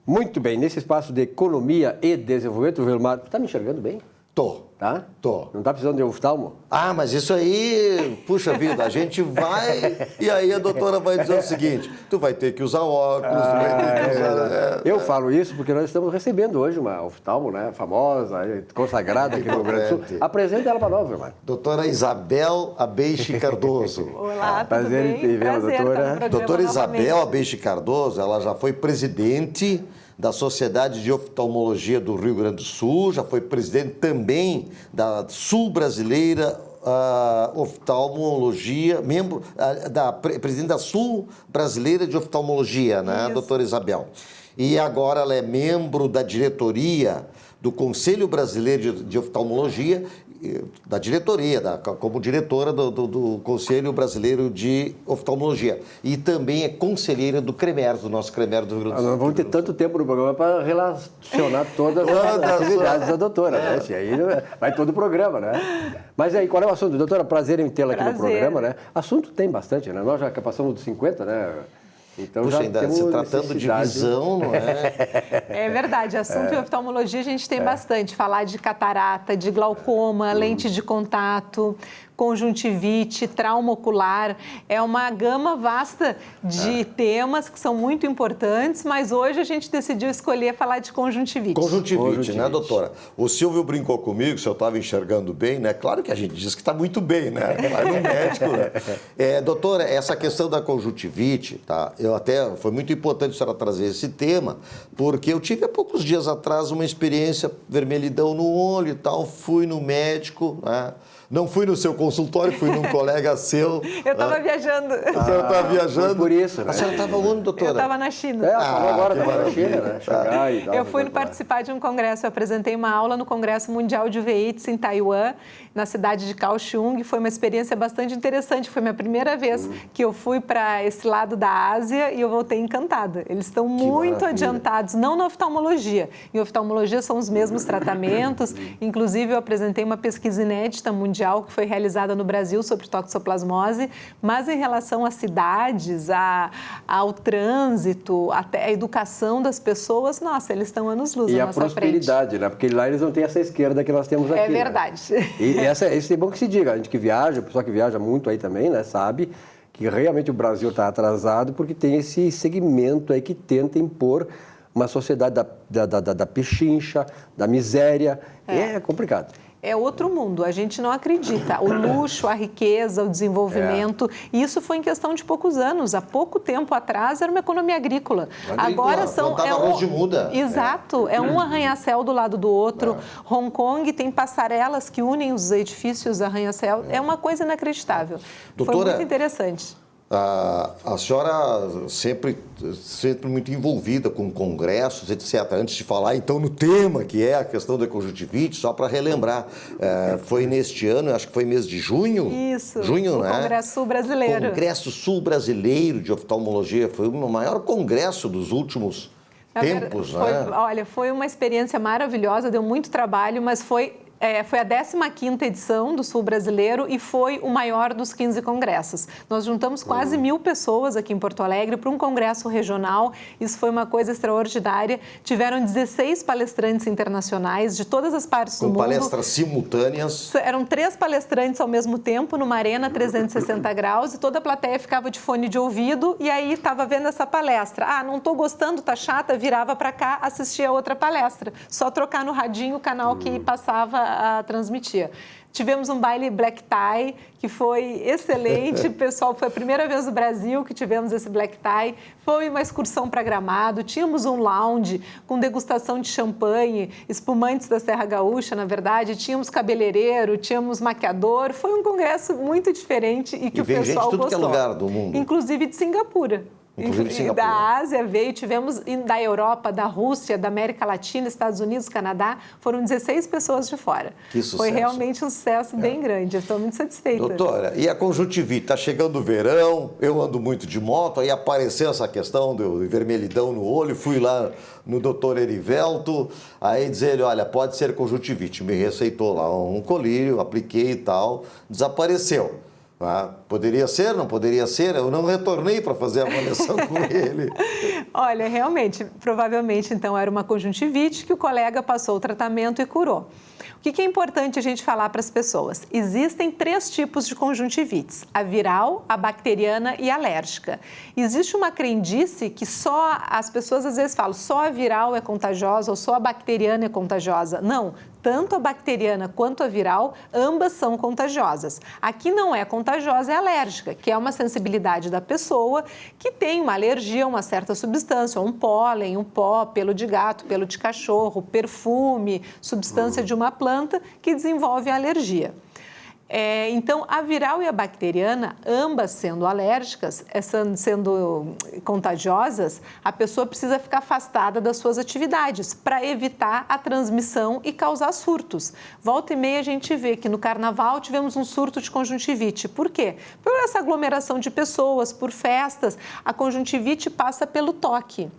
Muito bem, nesse espaço de economia e desenvolvimento, Vilmar, tu está me enxergando bem? Tô. Tá? Tô. Não está precisando de oftalmo? Ah, mas isso aí, puxa vida, a gente vai e aí a doutora vai dizer o seguinte, tu vai ter que usar óculos, tu vai ter que usar... Eu falo isso porque nós estamos recebendo hoje uma oftalmo, né, famosa, consagrada aqui no Rio Grande do Sul. Apresenta ela para nós, Vilmar. Doutora Isabel Abeixe Cardoso. Olá, tudo Prazer em bem? te ver, Prazer doutora. estar no programa Doutora Isabel novamente. Abeixe Cardoso, ela já foi presidente da Sociedade de Oftalmologia do Rio Grande do Sul, já foi presidente também da Sul Brasileira Oftalmologia, presidente da Sul Brasileira de Oftalmologia, né, Isso. doutora Isabel? E agora ela é membro da diretoria do Conselho Brasileiro de Oftalmologia, da diretoria, como diretora do Conselho Brasileiro de Oftalmologia. E também é conselheira do CREMER, do nosso CREMER do Rio Grande do Sul. Nós vamos ter tanto tempo no programa para relacionar todas as atividades da doutora, né? E aí vai todo o programa, né? Mas aí, qual é o assunto? Doutora, prazer em tê-la aqui no Prazer. programa, né? Assunto tem bastante, né? Nós já passamos dos 50, né? Então Puxa, já ainda temos se tratando de necessidade. visão, não é? É verdade, assunto em oftalmologia a gente tem bastante. Falar de catarata, de glaucoma, lente de contato, conjuntivite, trauma ocular. É uma gama vasta de temas que são muito importantes, mas hoje a gente decidiu escolher falar de conjuntivite. Conjuntivite, né, doutora? O Silvio brincou comigo, se eu estava enxergando bem, né? Claro que a gente diz que está muito bem, né? Vai no médico, né? Doutora, essa questão da conjuntivite, tá? Foi muito importante a senhora trazer esse tema, porque eu tive há poucos dias atrás uma experiência, vermelhidão no olho e tal, fui no médico, né? Não fui no seu consultório, fui num colega seu. Eu estava viajando. A senhora estava viajando? Foi por isso, né? A senhora estava onde, doutora? Eu estava na China. Ela falou agora, que estava na maravilha. China, né? Xangai e tal, Eu fui participar de um congresso, eu apresentei uma aula no Congresso Mundial de Uveites em Taiwan, na cidade de Kaohsiung. Foi uma experiência bastante interessante. Foi minha primeira vez que eu fui para esse lado da Ásia e eu voltei encantada. Eles estão muito maravilha. adiantados, não na oftalmologia. Em oftalmologia são os mesmos tratamentos. Inclusive, eu apresentei uma pesquisa inédita mundial que foi realizada no Brasil sobre toxoplasmose, mas em relação às cidades, ao trânsito, até a educação das pessoas, nossa, eles estão anos-luz E na a nossa frente. prosperidade, né? Porque lá eles não têm essa esquerda que nós temos aqui. É verdade. Né? E isso é bom que se diga. A gente que viaja, o pessoal que viaja muito aí também, né? Sabe que realmente o Brasil está atrasado porque tem esse segmento aí que tenta impor uma sociedade da pechincha, da miséria. É complicado. É outro mundo, a gente não acredita. O luxo, a riqueza, o desenvolvimento, isso foi em questão de poucos anos. Há pouco tempo atrás era uma economia agrícola. Agora são... arroz de muda. Exato, é um arranha-céu do lado do outro. Hong Kong tem passarelas que unem os edifícios arranha-céu. É uma coisa inacreditável. Doutora, foi muito interessante. A senhora sempre muito envolvida com congressos, etc. Antes de falar, então, no tema, que é a questão da conjuntivite, só para relembrar, foi neste ano, acho que foi mês de junho? Isso, junho, o né? Congresso Sul Brasileiro. Congresso Sul Brasileiro de Oftalmologia, foi o maior congresso dos últimos tempos, né? Olha, foi uma experiência maravilhosa, deu muito trabalho, mas foi a 15ª edição do Sul Brasileiro e foi o maior dos 15 congressos. Nós juntamos quase 1.000 pessoas aqui em Porto Alegre para um congresso regional. Isso foi uma coisa extraordinária. Tiveram 16 palestrantes internacionais de todas as partes do mundo. Com palestras simultâneas. Eram 3 palestrantes ao mesmo tempo, numa arena 360 graus, e toda a plateia ficava de fone de ouvido e aí estava vendo essa palestra. Ah, não estou gostando, tá chata, virava para cá, assistia a outra palestra. Só trocar no radinho o canal que passava a transmitir. Tivemos um baile black tie, que foi excelente. Pessoal, foi a primeira vez no Brasil que tivemos esse black tie. Foi uma excursão para Gramado. Tínhamos um lounge com degustação de champanhe, espumantes da Serra Gaúcha, na verdade. Tínhamos cabeleireiro, tínhamos maquiador. Foi um congresso muito diferente e que o pessoal gente de tudo gostou. que é lugar do mundo. Inclusive de Singapura. Da Ásia veio, tivemos da Europa, da Rússia, da América Latina, Estados Unidos, Canadá, foram 16 pessoas de fora. Que sucesso. Foi realmente um sucesso bem grande, eu estou muito satisfeita. Doutora, e a conjuntivite? Está chegando o verão, eu ando muito de moto, aí apareceu essa questão do vermelhidão no olho, fui lá no doutor Erivelto, aí diz ele, olha, pode ser conjuntivite, me receitou lá um colírio, apliquei e tal, desapareceu. Poderia ser, não poderia ser? Eu não retornei para fazer a avaliação com ele. Olha, realmente, provavelmente, então, era uma conjuntivite que o colega passou o tratamento e curou. O que é importante a gente falar para as pessoas? Existem 3 tipos de conjuntivites: a viral, a bacteriana e a alérgica. Existe uma crendice que só as pessoas às vezes falam, só a viral é contagiosa ou só a bacteriana é contagiosa. Não, tanto a bacteriana quanto a viral, ambas são contagiosas. A que não é contagiosa é a alérgica, que é uma sensibilidade da pessoa que tem uma alergia a uma certa substância, um pólen, um pó, pelo de gato, pelo de cachorro, perfume, substância de uma planta que desenvolve a alergia. Então, a viral e a bacteriana, ambas sendo alérgicas, sendo contagiosas, a pessoa precisa ficar afastada das suas atividades para evitar a transmissão e causar surtos. Volta e meia a gente vê que no carnaval tivemos um surto de conjuntivite. Por quê? Por essa aglomeração de pessoas, por festas, a conjuntivite passa pelo toque.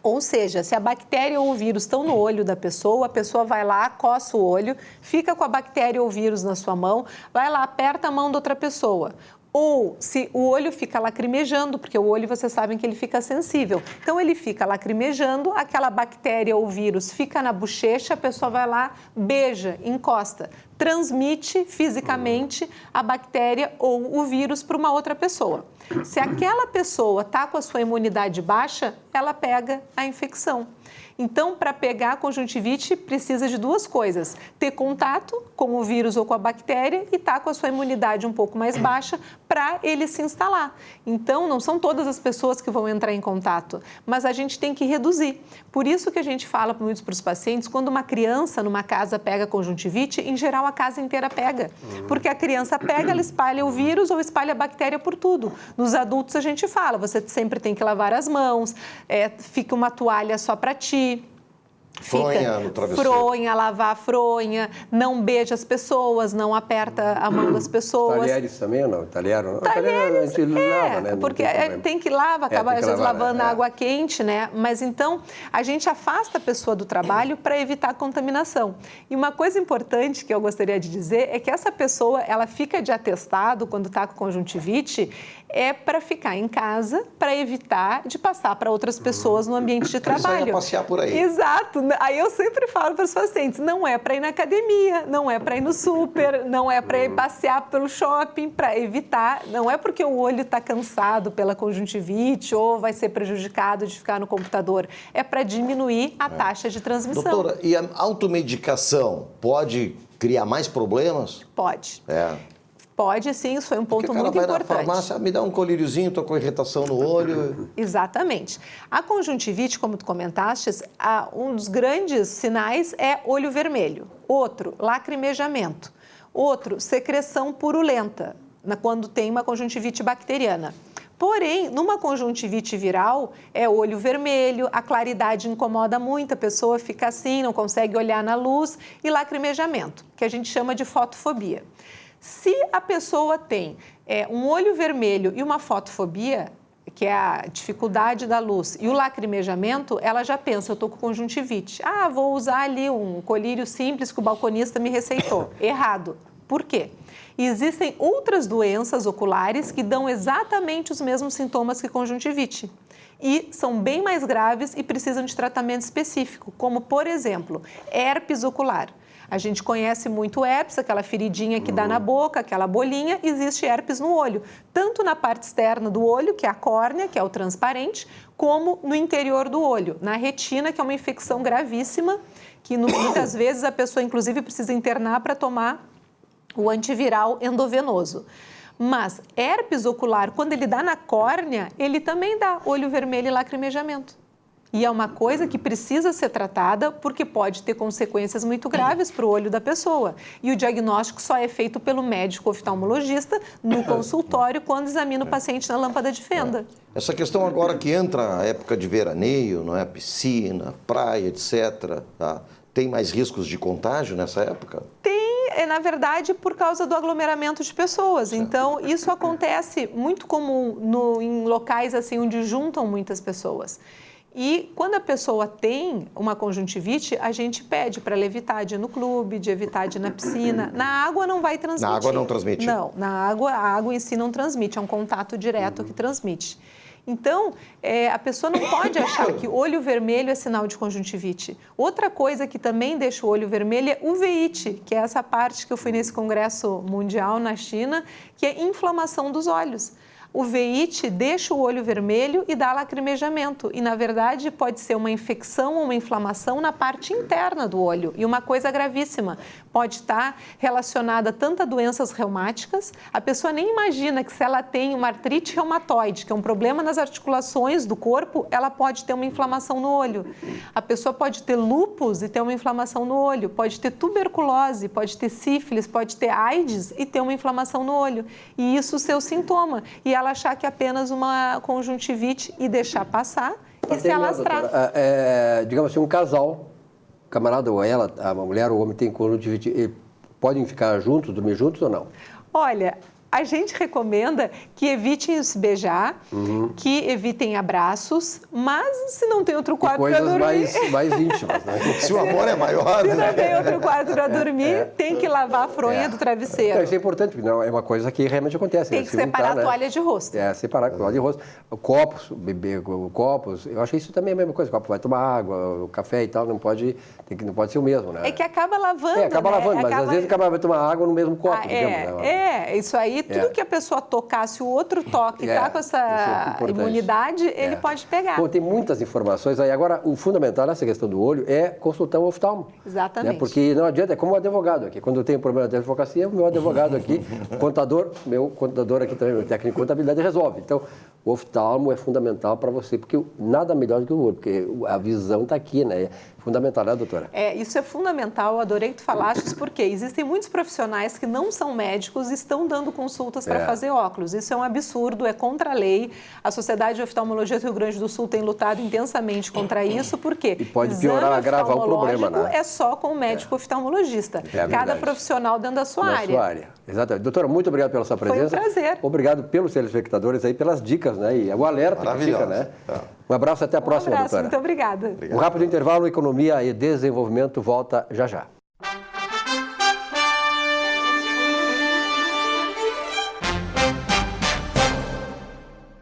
Ou seja, se a bactéria ou o vírus estão no olho da pessoa, a pessoa vai lá, coça o olho, fica com a bactéria ou o vírus na sua mão, vai lá, aperta a mão da outra pessoa. Ou se o olho fica lacrimejando, porque o olho, vocês sabem que ele fica sensível. Então, ele fica lacrimejando, aquela bactéria ou vírus fica na bochecha, a pessoa vai lá, beija, encosta, transmite fisicamente a bactéria ou o vírus para uma outra pessoa. Se aquela pessoa está com a sua imunidade baixa, ela pega a infecção. Então, para pegar a conjuntivite, precisa de 2 coisas: ter contato com o vírus ou com a bactéria e estar com a sua imunidade um pouco mais baixa para ele se instalar. Então, não são todas as pessoas que vão entrar em contato, mas a gente tem que reduzir. Por isso que a gente fala muito para os pacientes, quando uma criança numa casa pega conjuntivite, em geral a casa inteira pega. Porque a criança pega, ela espalha o vírus ou espalha a bactéria por tudo. Nos adultos a gente fala, você sempre tem que lavar as mãos, fica uma toalha só para ti. Fronha no travesseiro. Fronha, lavar a fronha, não beija as pessoas, não aperta a mão das pessoas. Talheres também ou não? Talheres, a gente lava, né? Porque tem que lavar, acaba às vezes lavando a água quente, né? Mas então, a gente afasta a pessoa do trabalho para evitar a contaminação. E uma coisa importante que eu gostaria de dizer é que essa pessoa, ela fica de atestado quando está com conjuntivite, para ficar em casa, para evitar de passar para outras pessoas no ambiente de trabalho. Sai a passear por aí. Exato. Aí eu sempre falo para os pacientes, não é para ir na academia, não é para ir no super, não é para ir passear pelo shopping, para evitar, não é porque o olho está cansado pela conjuntivite ou vai ser prejudicado de ficar no computador, é para diminuir a taxa de transmissão. Doutora, e a automedicação pode criar mais problemas? Pode. Pode, sim, isso foi um ponto muito importante. Porque o cara vai na farmácia, me dá um colíriozinho, estou com irritação no olho. Exatamente. A conjuntivite, como tu comentaste, um dos grandes sinais é olho vermelho. Outro, lacrimejamento. Outro, secreção purulenta, quando tem uma conjuntivite bacteriana. Porém, numa conjuntivite viral, é olho vermelho, a claridade incomoda muito, a pessoa fica assim, não consegue olhar na luz, e lacrimejamento, que a gente chama de fotofobia. Se a pessoa tem um olho vermelho e uma fotofobia, que é a dificuldade da luz, e o lacrimejamento, ela já pensa, eu estou com conjuntivite. Vou usar ali um colírio simples que o balconista me receitou. Errado. Por quê? Existem outras doenças oculares que dão exatamente os mesmos sintomas que conjuntivite. E são bem mais graves e precisam de tratamento específico, como, por exemplo, herpes ocular. A gente conhece muito herpes, aquela feridinha que dá na boca, aquela bolinha, existe herpes no olho, tanto na parte externa do olho, que é a córnea, que é o transparente, como no interior do olho, na retina, que é uma infecção gravíssima, que muitas vezes a pessoa, inclusive, precisa internar para tomar o antiviral endovenoso. Mas herpes ocular, quando ele dá na córnea, ele também dá olho vermelho e lacrimejamento. E é uma coisa que precisa ser tratada porque pode ter consequências muito graves para o olho da pessoa. E o diagnóstico só é feito pelo médico oftalmologista no consultório quando examina o paciente na lâmpada de fenda. Essa questão agora que entra a época de veraneio, não é? Piscina, praia, etc. Tá? Tem mais riscos de contágio nessa época? Tem, na verdade, por causa do aglomeramento de pessoas. Então, isso acontece muito comum em locais assim onde juntam muitas pessoas. E quando a pessoa tem uma conjuntivite, a gente pede para ela evitar de ir no clube, de evitar de ir na piscina. Na água não vai transmitir. Na água não transmite? Não, na água, a água em si não transmite, é um contato direto que transmite. Então, a pessoa não pode achar que olho vermelho é sinal de conjuntivite. Outra coisa que também deixa o olho vermelho é uveíte, que é essa parte que eu fui nesse congresso mundial na China, que é inflamação dos olhos. O uveíte deixa o olho vermelho e dá lacrimejamento. E, na verdade, pode ser uma infecção ou uma inflamação na parte interna do olho. E uma coisa gravíssima, pode estar relacionada tanto a doenças reumáticas, a pessoa nem imagina que se ela tem uma artrite reumatoide, que é um problema nas articulações do corpo, ela pode ter uma inflamação no olho. A pessoa pode ter lúpus e ter uma inflamação no olho, pode ter tuberculose, pode ter sífilis, pode ter AIDS e ter uma inflamação no olho. E isso é o seu sintoma. E ela achar que é apenas uma conjuntivite e deixar passar e se alastrar. Digamos assim, um casal, camarada ou ela, a mulher ou o homem tem conjuntivite, podem ficar juntos, dormir juntos ou não? Olha, a gente recomenda que evitem se beijar, que evitem abraços, mas se não tem outro quarto para dormir... Coisas mais íntimas, né? Se o amor é maior... Se não tem outro quarto para dormir, tem que lavar a fronha do travesseiro. Isso é importante, porque não, é uma coisa que realmente acontece. Tem que separar a toalha de rosto. Separar a toalha de rosto. Copos, beber copos, eu acho que isso também é a mesma coisa. O copo vai tomar água, o café e tal, não pode ser o mesmo, né? É que acaba lavando, acaba lavando, mas às vezes acaba vai tomar água no mesmo copo, digamos. Isso aí, tudo que a pessoa tocar, se o outro toque está com essa imunidade, ele pode pegar. Bom, tem muitas informações aí. Agora, o fundamental nessa questão do olho é consultar um oftalmo. Exatamente. Né? Porque não adianta, é como o advogado aqui. Quando eu tenho problema de advocacia, o meu advogado aqui, meu contador aqui também, meu técnico de contabilidade, resolve. Então, o oftalmo é fundamental para você, porque nada melhor do que o olho, porque a visão está aqui, né? É fundamental, né, doutora? Isso é fundamental, eu adorei que tu falastes, porque existem muitos profissionais que não são médicos e estão dando consultas para fazer óculos. Isso é um absurdo, é contra a lei. A Sociedade de Oftalmologia do Rio Grande do Sul tem lutado intensamente contra isso, porque e pode piorar, agravar o problema, né? É só com o médico oftalmologista. Cada profissional dentro da sua área. Exatamente. Doutora, muito obrigado pela sua presença. Foi um prazer. Obrigado pelos telespectadores aí, pelas dicas, né? E o alerta que fica, né? Um abraço, até a próxima, doutora. Muito obrigada. Um rápido intervalo, economia e desenvolvimento volta já já.